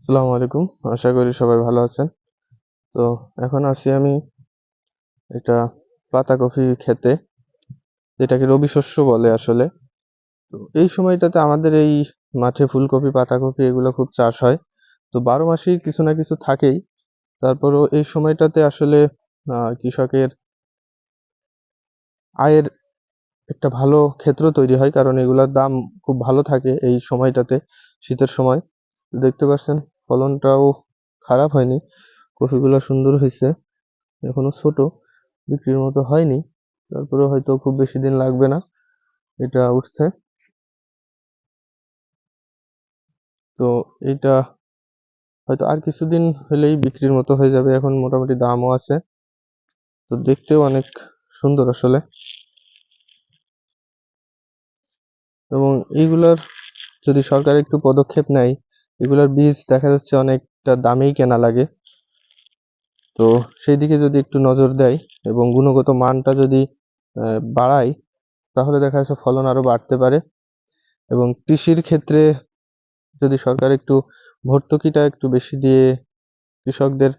আসসালামু আলাইকুম। আশা করি সবাই ভালো আছেন। তো এখন আছি আমি একটা পাতাকপি ক্ষেতে, যেটাকে রবি শস্য বলে আসলে। তো এই সময়টাতে আমাদের এই মাঠে ফুলকপি, পাতাকপি এগুলো খুব চাষ হয়। তো ১২ মাসেই কিছু না কিছু থাকেই। তারপরেও এই সময়টাতে আসলে কৃষকের আয়ের একটা ভালো ক্ষেত্র তৈরি হয়। কারণ এগুলার দাম খুব ভালো থাকে এই সময়টাতে, শীতের সময়। দেখতে পাচ্ছেন ফলনটাও খারাপ হয়নি। কপিগুলা সুন্দর হইছে। এখনো ছোট, বিক্রির মতো হয়নি। তারপরেও হয়তো খুব বেশি দিন লাগবে না, এটা উঠছে। তো এইটা হয়তো আর কিছুদিন হলেই বিক্রির মতো হয়ে যাবে। এখন মোটামুটি দামও আছে। তো দেখতেও অনেক সুন্দর আসলে। এবং এইগুলার যদি সরকার একটু পদক্ষেপ নেয়, এগুলার বীজ দেখা যাচ্ছে অনেকটা দামেই কেনা লাগে। তো সেই দিকে যদি একটু নজর দেয় এবং গুণগত মানটা যদি বাড়ায়, তাহলে দেখা যাচ্ছে ফলন আরো বাড়তে পারে। এবং কৃষির ক্ষেত্রে যদি সরকার একটু ভর্তুকিটা একটু বেশি দিয়ে কৃষকদের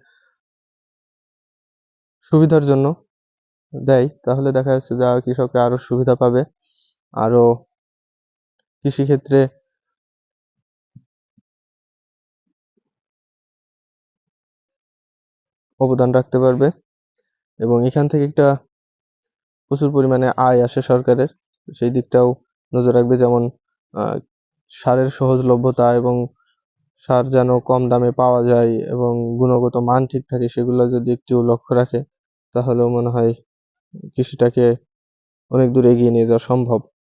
সুবিধার জন্য দেয়, তাহলে দেখা যাচ্ছে যা কৃষকরা আরো সুবিধা পাবে, আরো কৃষিক্ষেত্রে অবদান রাখতে পারবে এবং এখান থেকে একটা প্রচুর পরিমাণে আয় আসে সরকারের। সেই দিকটাও নজর রাখবে, যেমন আহ, সারের সহজলভ্যতা এবং সার যেন কম দামে পাওয়া যায় এবং গুণগত মান ঠিক থাকে, সেগুলো যদি একটু লক্ষ্য রাখে, তাহলেও মনে হয় কৃষিটাকে অনেক দূর এগিয়ে নিয়ে যাওয়া সম্ভব।